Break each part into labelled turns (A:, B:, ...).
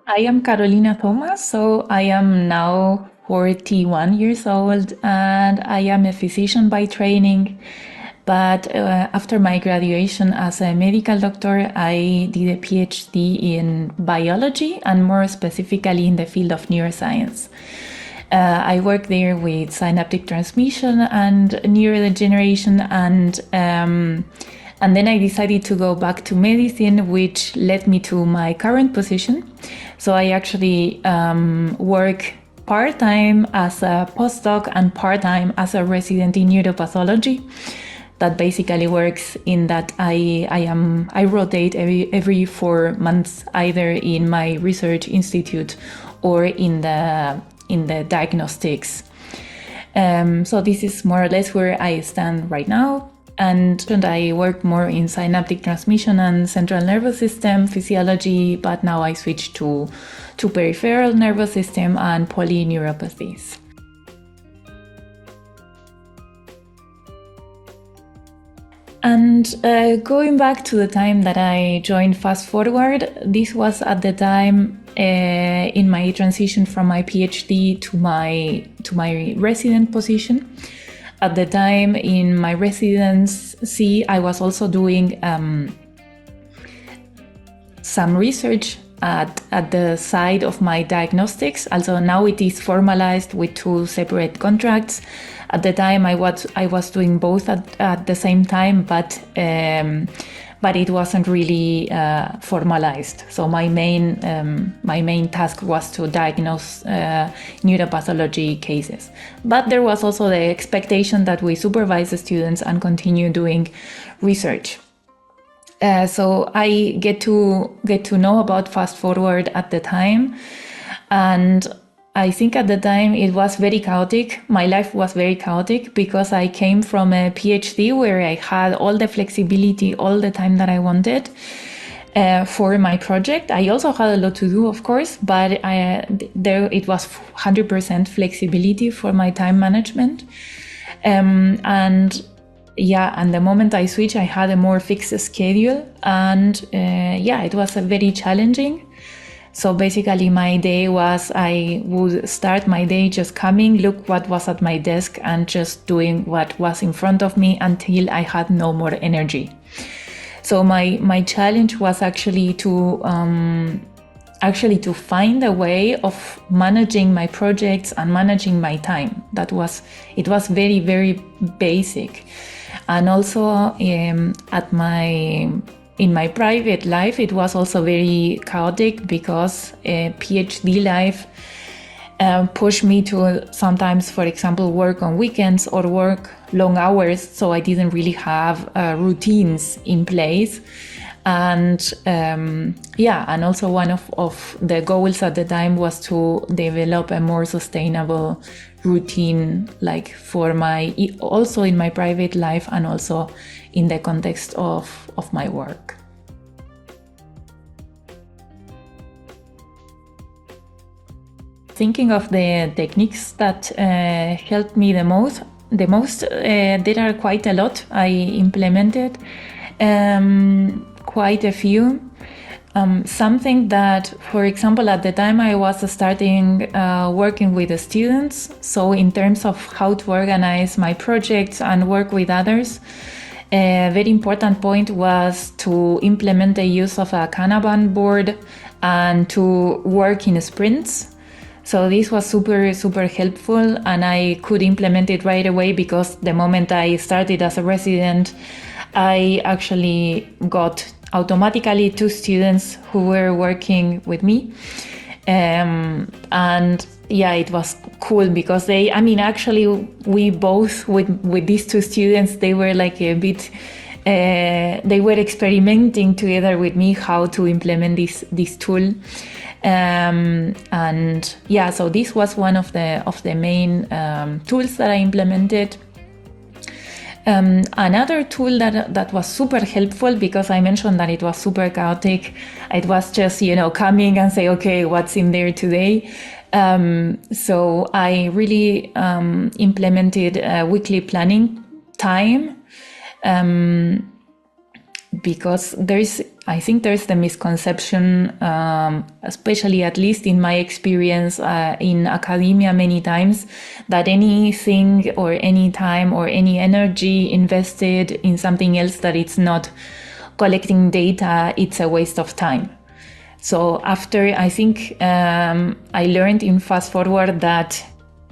A: I am Carolina Thomas, so I am now 41 years old and I am a physician by training. But after my graduation as a medical doctor, I did a PhD in biology and more specifically in the field of neuroscience. I work there with synaptic transmission and neurodegeneration, and then I decided to go back to medicine, which led me to my current position. So I actually work part-time as a postdoc and part-time as a resident in neuropathology. That basically works in that I rotate every 4 months, either in my research institute or in the diagnostics. So this is more or less where I stand right now. And I work more in synaptic transmission and central nervous system physiology, but now I switch to peripheral nervous system and polyneuropathies. And going back to the time that I joined Fast Forward, this was at the time in my transition from my PhD to my resident position. At the time in my residency, I was also doing some research at the side of my diagnostics. Also now it is formalized with 2 separate contracts. At the time I was doing both at the same time, but it wasn't really formalized. So my main task was to diagnose neuropathology cases. But there was also the expectation that we supervise the students and continue doing research. So I get to know about Fast Forward at the time, and I think at the time it was very chaotic. My life was very chaotic because I came from a PhD where I had all the flexibility, all the time that I wanted for my project. I also had a lot to do, of course, but it was 100% flexibility for my time management. And the moment I switched, I had a more fixed schedule, and it was very challenging. So basically my day was, I would start my day just coming, look what was at my desk, and just doing what was in front of me until I had no more energy. So my challenge was actually to find a way of managing my projects and managing my time. It was very, very basic. And also in my private life, it was also very chaotic because PhD life pushed me to sometimes, for example, work on weekends or work long hours. So I didn't really have routines in place. And and also one of the goals at the time was to develop a more sustainable routine, like also in my private life and also in the context of my work. Thinking of the techniques that helped me the most, there are quite a lot. I implemented quite a few. Something that, for example, at the time I was starting working with the students. So in terms of how to organize my projects and work with others, a very important point was to implement the use of a Kanban board and to work in sprints. So this was super, super helpful, and I could implement it right away because the moment I started as a resident, I actually got automatically 2 students who were working with me. It was cool because we both with these 2 students, they were like a bit, they were experimenting together with me how to implement this tool. So this was one of the main tools that I implemented. Another tool that was super helpful, because I mentioned that it was super chaotic. It was just, coming and say, okay, what's in there today? So I really implemented a weekly planning time. because I think there's the misconception, especially at least in my experience in academia many times, that anything or any time or any energy invested in something else that it's not collecting data, it's a waste of time. So after, I think I learned in Fast Forward that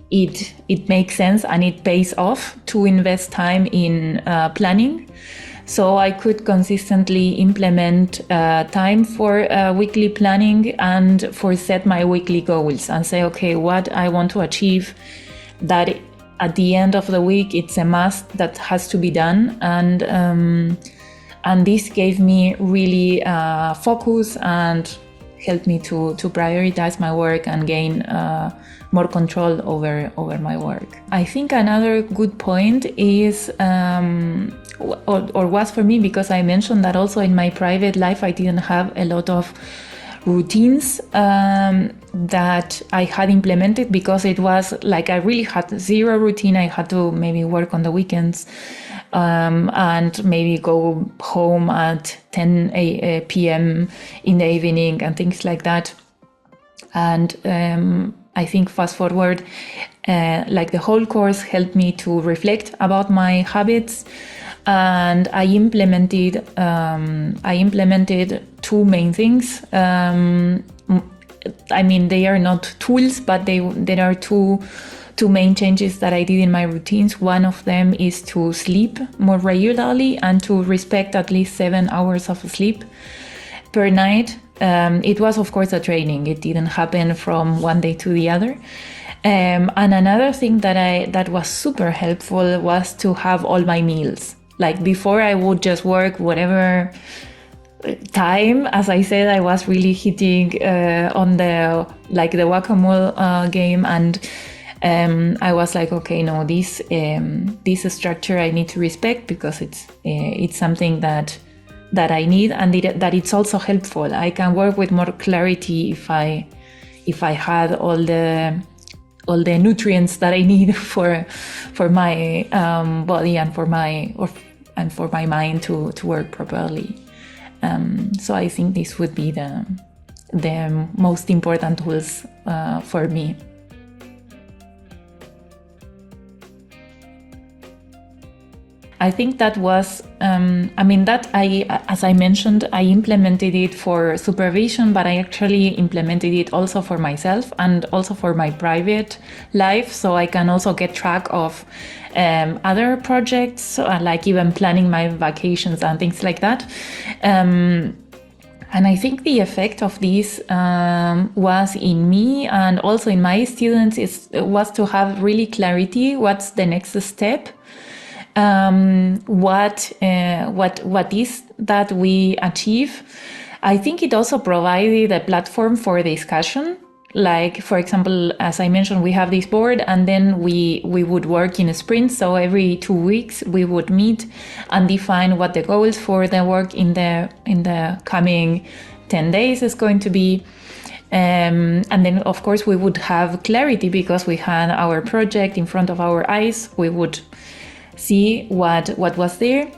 A: it makes sense and it pays off to invest time in planning. So I could consistently implement time for weekly planning and for set my weekly goals and say, okay, what I want to achieve, that at the end of the week, it's a must that has to be done. And this gave me really focus and helped me to prioritize my work and gain more control over my work. I think another good point is, or was for me, because I mentioned that also in my private life I didn't have a lot of routines that I had implemented, because it was like I really had zero routine. I had to maybe work on the weekends and maybe go home at 10 p.m. in the evening and things like that. And I think Fast Forward, like the whole course, helped me to reflect about my habits. And I implemented two main things. I mean, they are not tools, but there are two main changes that I did in my routines. One of them is to sleep more regularly and to respect at least 7 hours of sleep per night. It was, of course, a training. It didn't happen from one day to the other. And another thing that was super helpful was to have all my meals. Like before, I would just work whatever time. As I said, I was really hitting on the whack-a-mole game, and I was like, okay, no, this structure I need to respect, because it's something that I need, and that it's also helpful. I can work with more clarity if I had all the nutrients that I need for my body and for my mind to work properly. So I think this would be the most important tools for me. I think that was, as I mentioned, I implemented it for supervision, but I actually implemented it also for myself and also for my private life. So I can also get track of other projects, like even planning my vacations and things like that. And I think the effect of this was in me and also in my students was to have really clarity. What's the next step? What is that we achieve? I think it also provided a platform for discussion. Like, for example, as I mentioned, we have this board, and then we would work in a sprint. So every 2 weeks we would meet and define what the goals for the work in the coming 10 days is going to be. And then, of course, we would have clarity because we had our project in front of our eyes. We would see what was there.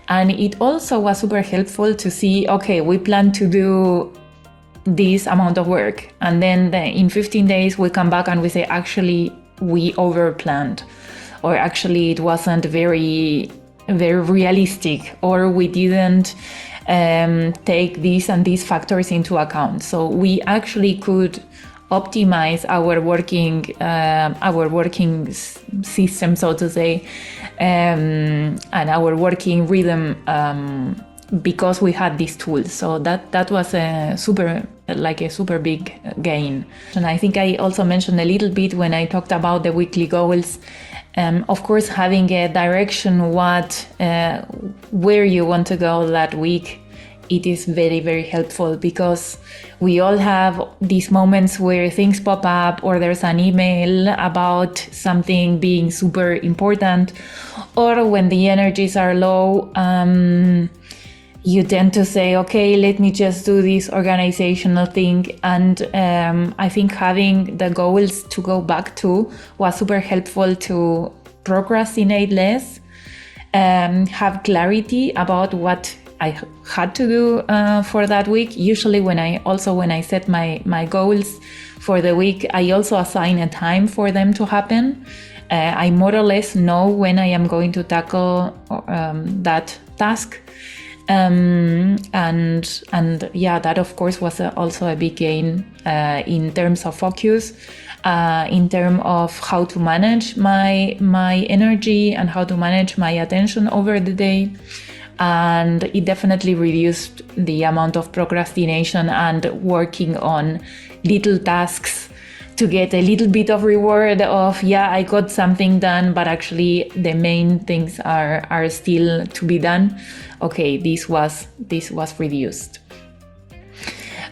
A: And it also was super helpful to see, okay, we plan to do this amount of work, and then in 15 days we come back and we say, actually we overplanned, or actually it wasn't very realistic, or we didn't take these and these factors into account. So we actually could optimize our working system, so to say, and our working rhythm, because we had these tools. So that was a super big gain. And I think I also mentioned a little bit when I talked about the weekly goals. Of course, having a direction, where you want to go that week, it is very, very helpful, because we all have these moments where things pop up, or there's an email about something being super important, or when the energies are low, you tend to say, okay, let me just do this organizational thing. And I think having the goals to go back to was super helpful to procrastinate less, have clarity about what had to do for that week. Usually when I set my goals for the week, I also assign a time for them to happen. I more or less know when I am going to tackle that task. And yeah, that of course was also a big gain in terms of focus, in terms of how to manage my energy and how to manage my attention over the day. And it definitely reduced the amount of procrastination and working on little tasks to get a little bit of reward of, yeah, I got something done, but actually the main things are still to be done. Okay, this was reduced.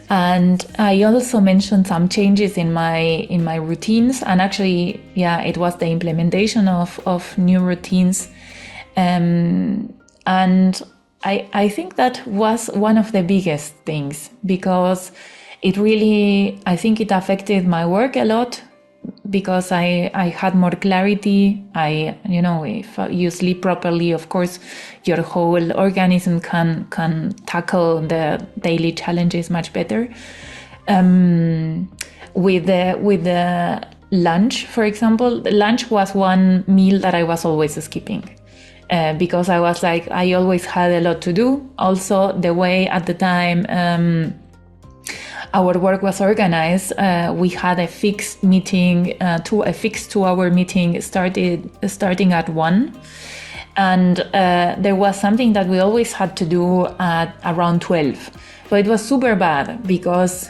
A: And I also mentioned some changes in my routines, and actually, yeah, it was the implementation of new routines. And I think that was one of the biggest things, because I think it affected my work a lot, because I had more clarity. If you sleep properly, of course, your whole organism can tackle the daily challenges much better. With the lunch, for example, lunch was one meal that I was always skipping. Because I was like, I always had a lot to do. Also, the way at the time our work was organized, we had a fixed meeting, a fixed 2-hour meeting starting at 1. And there was something that we always had to do at around 12. So it was super bad, because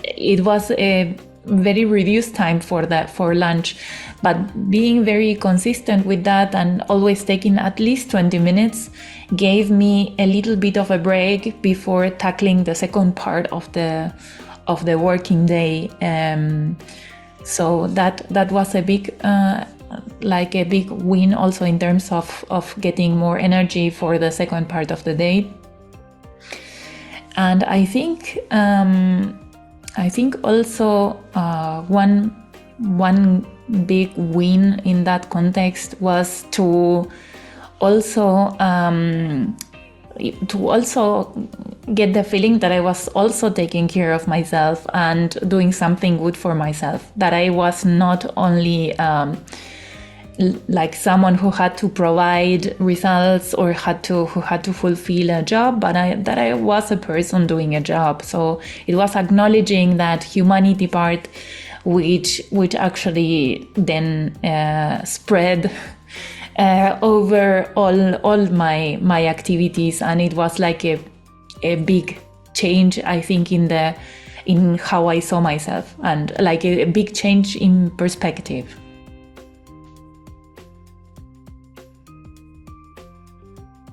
A: it was a very reduced time for lunch. But being very consistent with that and always taking at least 20 minutes gave me a little bit of a break before tackling the second part of the working day. So that was a big a big win also in terms of getting more energy for the second part of the day. And I think also one big win in that context was to also get the feeling that I was also taking care of myself and doing something good for myself, that I was not only like someone who had to provide results or who had to fulfill a job, but that I was a person doing a job. So it was acknowledging that humanity part, which actually then spread over all my activities, and it was like a big change, I think, in how I saw myself, and like a big change in perspective.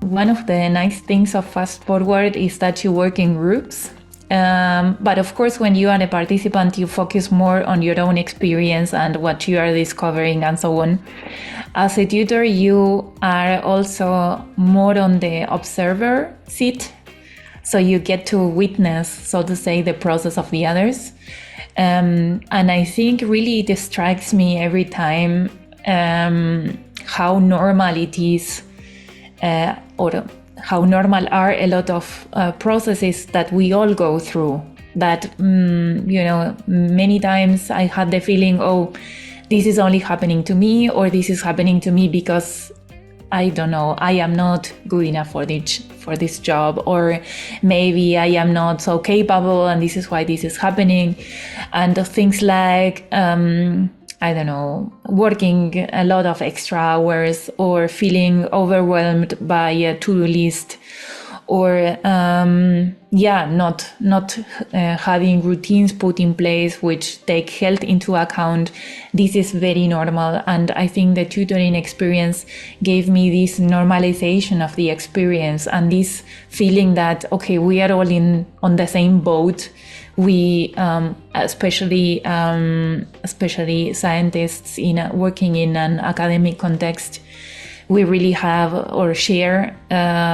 A: One of the nice things of Fast Forward is that you work in groups. But of course, when you are a participant, you focus more on your own experience and what you are discovering and so on. As a tutor, you are also more on the observer seat. So you get to witness, so to say, the process of the others. And I think really it strikes me every time how normal it is, or how normal are a lot of processes that we all go through. That, many times I had the feeling, oh, this is only happening to me, or this is happening to me because, I don't know, I am not good enough for this job, or maybe I am not so capable and this is why this is happening. And things like, I don't know, working a lot of extra hours, or feeling overwhelmed by a to-do list, or not having routines put in place which take health into account. This is very normal, and I think the tutoring experience gave me this normalization of the experience and this feeling that, okay, we are all on the same boat. We, especially scientists working in an academic context, we really have or share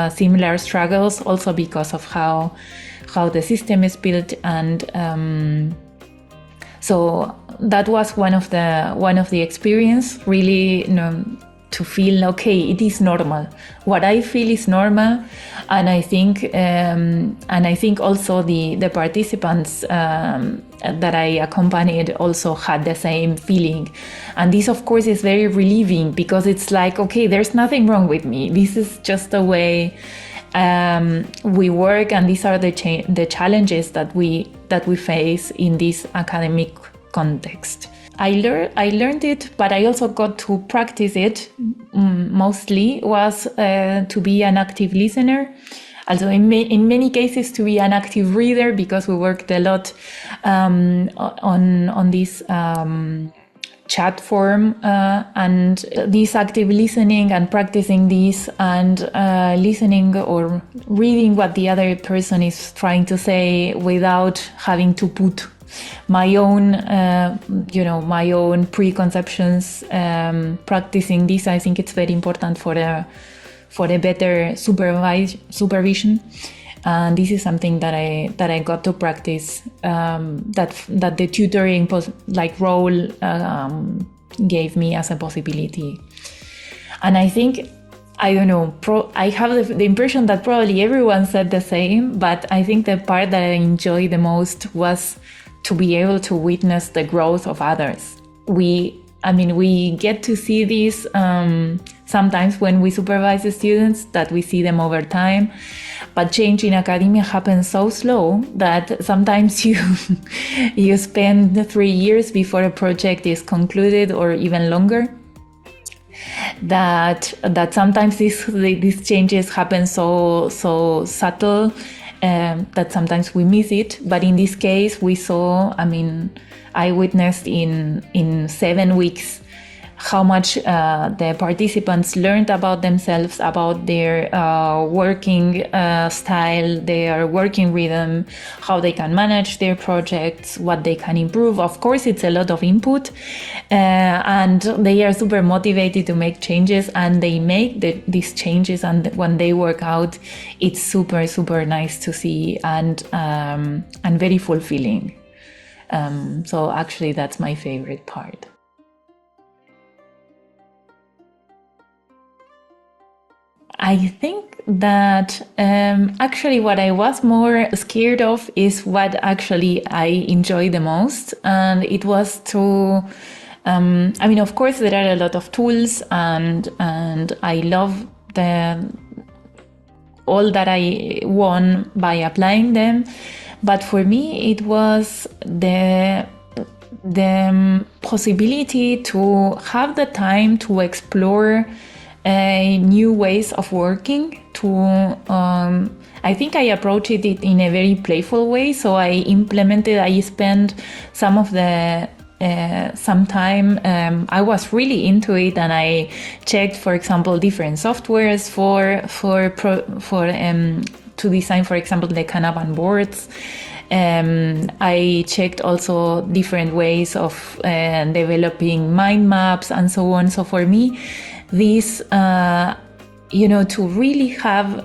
A: similar struggles, also because of how the system is built. And so that was one of the experience. Really, feel, okay, it is normal. What I feel is normal, and I think also the participants that I accompanied also had the same feeling, and this of course is very relieving, because it's like, okay, there's nothing wrong with me. This is just the way we work, and these are the challenges that we face in this academic context. I learned it, but I also got to practice it. Mostly was to be an active listener. Also in many cases to be an active reader, because we worked a lot on this chat form, and this active listening and practicing this, and listening or reading what the other person is trying to say without having to put my own my own preconceptions. Practicing this, I think it's very important for a better supervision, and this is something that I got to practice, that the tutoring role gave me as a possibility. And I think, I don't know, I have the impression that probably everyone said the same, but I think the part that I enjoyed the most was to be able to witness the growth of others. We get to see this sometimes when we supervise the students, that we see them over time, but change in academia happens so slow that sometimes you spend 3 years before a project is concluded, or even longer. That sometimes these changes happen so subtle that sometimes we miss it. But in this case, we saw, I witnessed in 7 weeks how much the participants learned about themselves, about their working style, their working rhythm, how they can manage their projects, what they can improve. Of course, it's a lot of input, and they are super motivated to make changes, and they make these changes, and when they work out, it's super, super nice to see, and very fulfilling. So actually, that's my favorite part. I think that actually what I was more scared of is what actually I enjoy the most. And it was to, of course, there are a lot of tools, and I love all that I won by applying them. But for me, it was the possibility to have the time to explore new ways of working. I think I approached it in a very playful way. So I spent some time, I was really into it, and I checked, for example, different softwares to design, for example, the Kanban boards. I checked also different ways of developing mind maps and so on. So for me, this, to really have,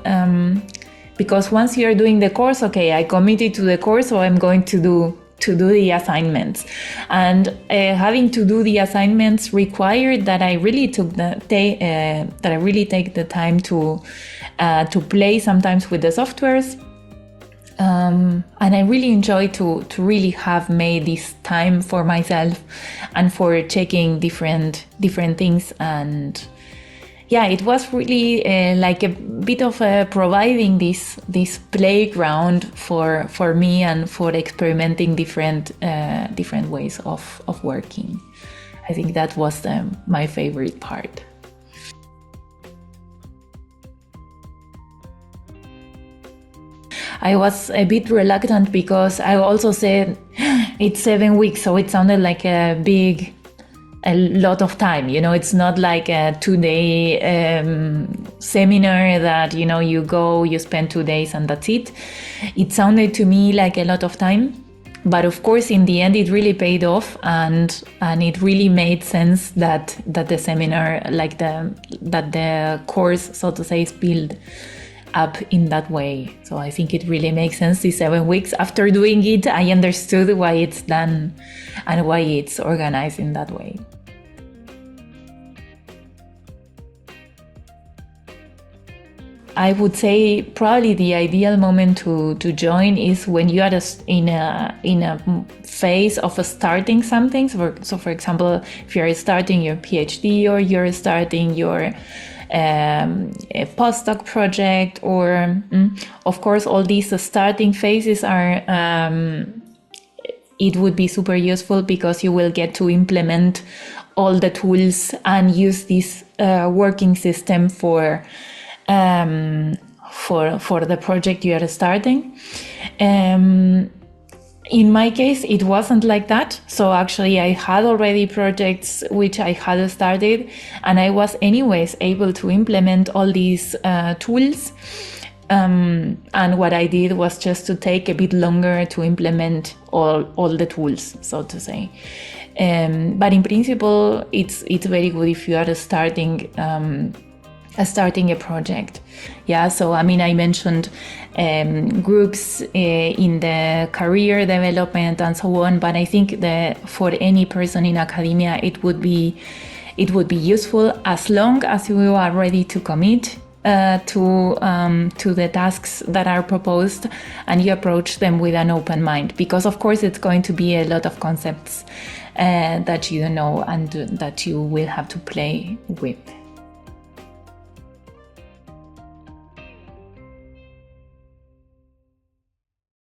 A: because once you're doing the course, okay, I committed to the course, so I'm going to do the assignments, and having to do the assignments required that I really take the time to play sometimes with the softwares. And I really enjoy to really have made this time for myself and for checking different things. And yeah, it was really like a bit of providing this playground for me, and for experimenting different ways of working. I think that was my favorite part. I was a bit reluctant because I also said it's 7 weeks, so it sounded like a lot of time. It's not like a 2-day seminar that, you go, you spend 2 days and that's it. It sounded to me like a lot of time. But of course, in the end, it really paid off, and it really made sense that the seminar, that the course, so to say, is built up in that way. So I think it really makes sense. The 7 weeks after doing it, I understood why it's done and why it's organized in that way. I would say probably the ideal moment to join is when you are in a phase of starting something. So for example, if you are starting your PhD or you're starting your a postdoc project, or of course all these starting phases are it would be super useful because you will get to implement all the tools and use this working system for the project you are starting. In my case, it wasn't like that. So actually, I had already projects which I had started, and I was anyways able to implement all these tools. And what I did was just to take a bit longer to implement all the tools, so to say. But in principle, it's very good if you are starting a project. Yeah, so I mean, I mentioned groups in the career development and so on, but I think that for any person in academia, it would be useful as long as you are ready to commit to the tasks that are proposed, and you approach them with an open mind, because of course it's going to be a lot of concepts that you don't know and that you will have to play with.